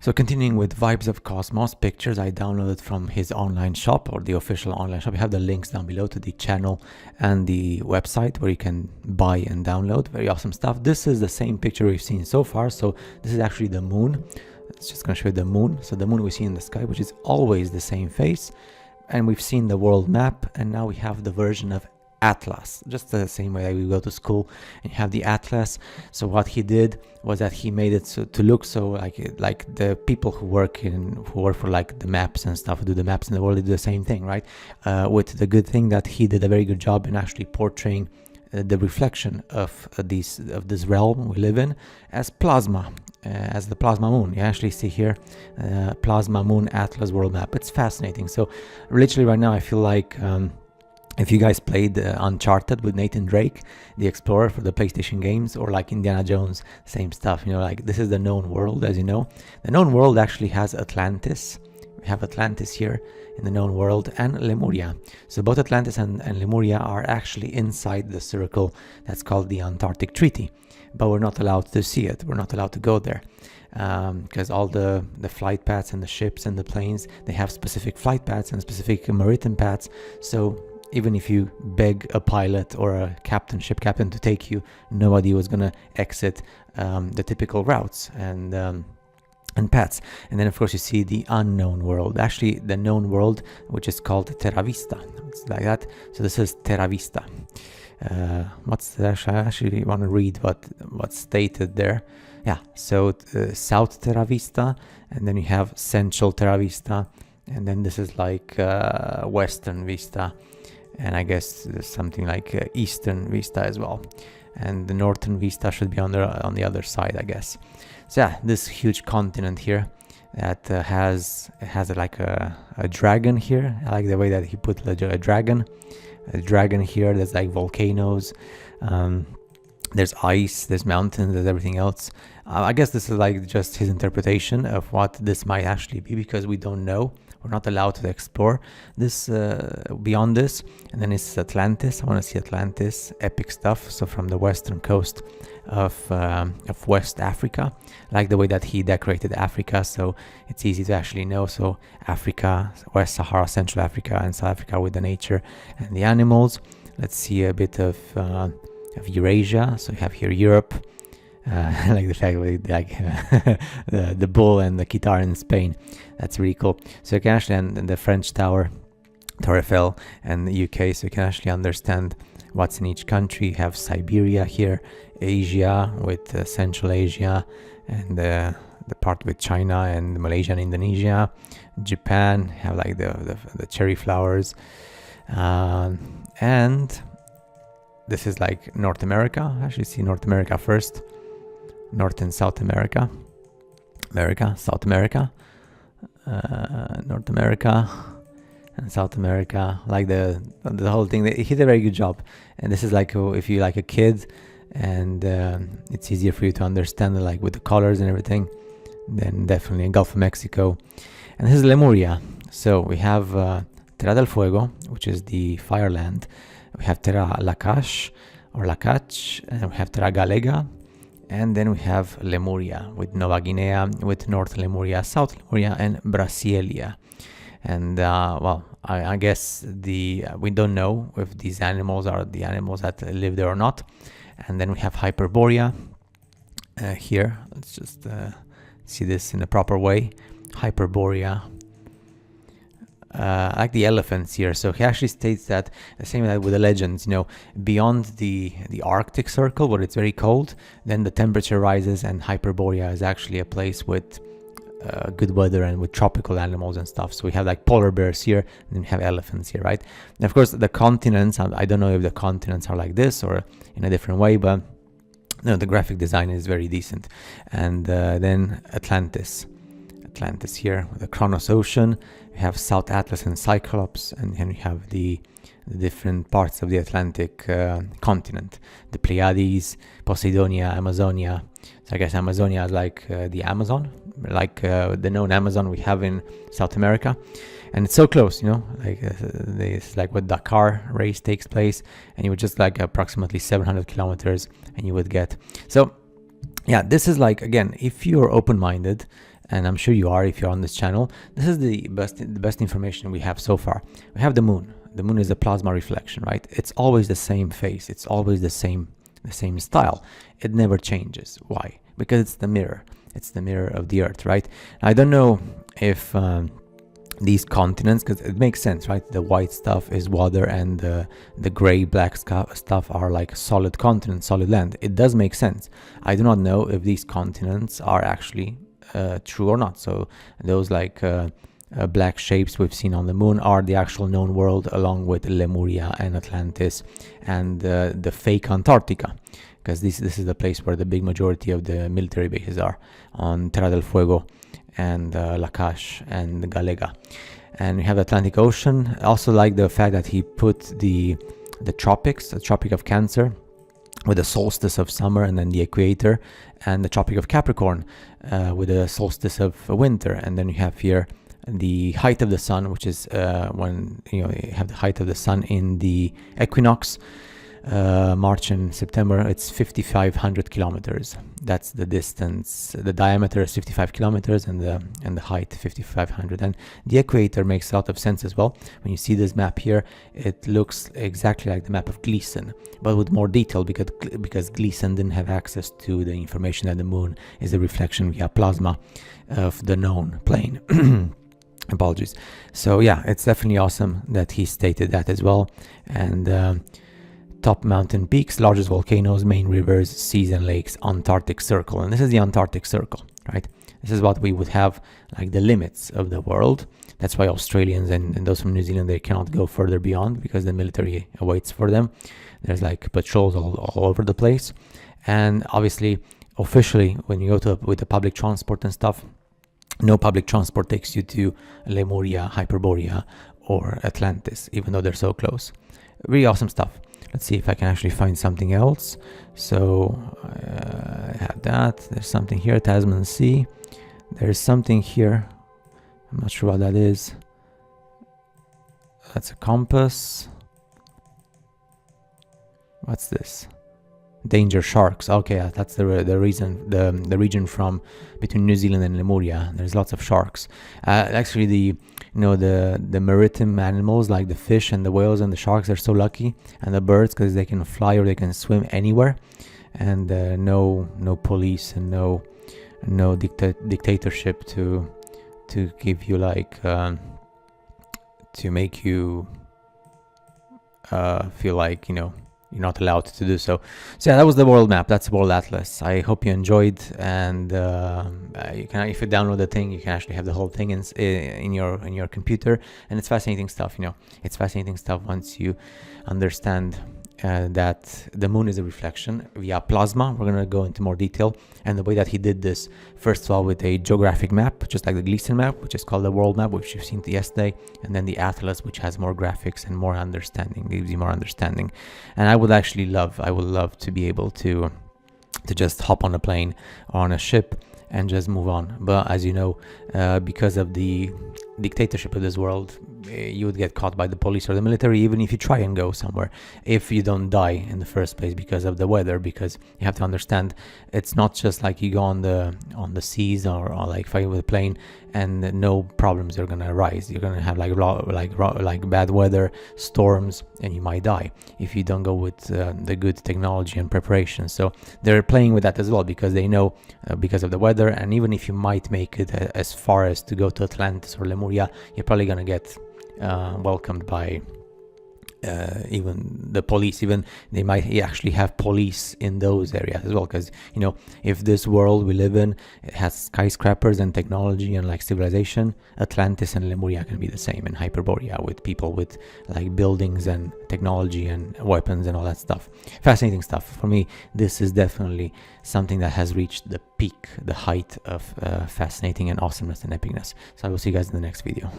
So continuing with Vibes of Cosmos pictures I downloaded from his online shop, or the official online shop. You have the links down below to the channel and the website where you can buy and download. Very awesome stuff. This is the same picture we've seen so far. So this is actually the moon. It's just going to show you the moon. So the moon we see in the sky, which is always the same face. And we've seen the world map, and now we have the version of Atlas, just the same way that we go to school and you have the Atlas. So what he did was that he made it so to look so like the people who work for like the maps and stuff, who do the maps in the world, they do the same thing, right? With the good thing that he did a very good job in actually portraying the reflection of this realm we live in as plasma, as the plasma moon. You actually see here plasma moon Atlas world map. It's fascinating. So literally right now I feel like if you guys played Uncharted with Nathan Drake, the explorer for the PlayStation games, or like Indiana Jones, same stuff, you know, like this is the known world, as you know. The known world actually has Atlantis. We have Atlantis here in the known world, and Lemuria. So both Atlantis and Lemuria are actually inside the circle that's called the Antarctic Treaty. But we're not allowed to see it. We're not allowed to go there. Because all the flight paths and the ships and the planes, they have specific flight paths and specific maritime paths. So even if you beg a pilot or a ship captain to take you, nobody was gonna exit the typical routes and paths. And then of course you see the unknown world, actually the known world, which is called Terra Vista. It's like that. So this is Terra Vista. I actually want to read what's stated there. Yeah, so South Terra Vista, and then you have Central Terra Vista, and then this is like Western Vista. And I guess there's something like Eastern Vista as well, and the Northern Vista should be on the other side, I guess. So yeah, this huge continent here that has like a dragon here. I like the way that he put a dragon here. There's like volcanoes, there's ice, there's mountains, there's everything else. I guess this is like just his interpretation of what this might actually be, because we don't know. We're not allowed to explore this beyond this. And then it's Atlantis. I want to see Atlantis, epic stuff. So from the western coast of West Africa, I like the way that he decorated Africa, so it's easy to actually know. So Africa, West Sahara, Central Africa, and South Africa with the nature and the animals. Let's see a bit of Eurasia. So you have here Europe. I like the fact that the bull and the guitar in Spain. That's really cool. So you can actually, and the French Tower, Tower Eiffel, and the UK. So you can actually understand what's in each country. You have Siberia here, Asia with Central Asia, and the part with China and Malaysia and Indonesia. Japan have like the cherry flowers, and this is like North America. Actually, see North America first. North and South America, South America, North America, and South America. Like the whole thing, he did a very good job. And this is like if you like a kid, and it's easier for you to understand, like with the colors and everything. Then definitely in Gulf of Mexico, and this is Lemuria. So we have Terra del Fuego, which is the fire land. We have Terra Lakash or Lakach, and we have Terra Galega. And then we have Lemuria with Nova Guinea, with North Lemuria, South Lemuria, and Brasilia. And well, I guess we don't know if these animals are the animals that live there or not. And then we have Hyperborea here. Let's just see this in a proper way. Hyperborea. I like the elephants here. So he actually states that the same like with the legends, you know, beyond the Arctic Circle where it's very cold, then the temperature rises, and Hyperborea is actually a place with good weather and with tropical animals and stuff. So we have like polar bears here, and then we have elephants here, right? And of course the continents, I don't know if the continents are like this or in a different way, but no, the graphic design is very decent. And then Atlantis here with the Kronos Ocean. We have South Atlas and Cyclops, and then we have the different parts of the Atlantic continent, the Pleiades, Poseidonia, Amazonia. So I guess Amazonia is like the Amazon, like the known Amazon we have in South America. And it's so close, you know, like it's like what Dakar race takes place, and you would just like approximately 700 kilometers and you would get. So yeah, this is like, again, if you're open-minded, and I'm sure you are if you're on this channel, this is the best information we have so far. We have the moon. The moon is a plasma reflection, right? It's always the same face. It's always the same style. It never changes. Why? Because it's the mirror. It's the mirror of the Earth, right? I don't know if these continents, because it makes sense, right? The white stuff is water, and the gray black stuff are like solid continents, solid land. It does make sense. I do not know if these continents are actually true or not. So those like black shapes we've seen on the moon are the actual known world, along with Lemuria and Atlantis and the fake Antarctica, because this is the place where the big majority of the military bases are, on Terra del Fuego and Lakash and Galega. And we have the Atlantic Ocean. I also like the fact that he put the tropics, the Tropic of Cancer, with the solstice of summer, and then the equator, and the Tropic of Capricorn with the solstice of winter. And then you have here the height of the sun, which is when you have the height of the sun in the equinox, March and September. It's 5,500 kilometers. That's the distance. The diameter is 55 kilometers, and the height 5,500. And the equator makes a lot of sense as well. When you see this map here, it looks exactly like the map of Gleason, but with more detail, because Gleason didn't have access to the information that the moon is a reflection via plasma of the known plane. Apologies. So yeah, it's definitely awesome that he stated that as well. And top mountain peaks, largest volcanoes, main rivers, seas and lakes, Antarctic Circle. And this is the Antarctic Circle, right? This is what we would have like the limits of the world. That's why Australians and those from New Zealand, they cannot go further beyond, because the military awaits for them. There's like patrols all over the place. And obviously, officially, when you go with the public transport and stuff, no public transport takes you to Lemuria, Hyperborea, or Atlantis, even though they're so close. Really awesome stuff. Let's see if I can actually find something else. So I have that. There's something here, Tasman Sea. There's something here. I'm not sure what that is. That's a compass. What's this? Danger sharks. Okay, that's the reason, the region from between New Zealand and Lemuria. There's lots of sharks. Actually, the maritime animals like the fish and the whales and the sharks are so lucky, and the birds, because they can fly or they can swim anywhere, and no police and no dictatorship to give you like to make you feel like you're not allowed to do so. So yeah, that was the world map. That's the world atlas. I hope you enjoyed, and you can, if you download the thing, you can actually have the whole thing in your computer, and it's fascinating stuff. It's fascinating stuff once you understand that the moon is a reflection via plasma. We're gonna go into more detail, and the way that he did this, first of all, with a geographic map, just like the Gleason map, which is called the world map, which you've seen yesterday, and then the atlas, which has more graphics and more understanding, gives you more understanding. And I would love to be able to just hop on a plane or on a ship and just move on. But as you know, because of the dictatorship of this world, you would get caught by the police or the military, even if you try and go somewhere, if you don't die in the first place because of the weather. Because you have to understand, it's not just like you go on the seas or like flying with a plane and no problems are gonna arise. You're gonna have like bad weather, storms, and you might die if you don't go with the good technology and preparation. So they're playing with that as well, because they know because of the weather, and even if you might make it as far as to go to Atlantis or Lemuria, you're probably gonna get welcomed by even the police. Even they might actually have police in those areas as well, because if this world we live in, it has skyscrapers and technology and like civilization, Atlantis and Lemuria can be the same, and Hyperborea with people with like buildings and technology and weapons and all that stuff. Fascinating stuff. For me, this is definitely something that has reached the peak, the height of fascinating and awesomeness and epicness. So I will see you guys in the next video.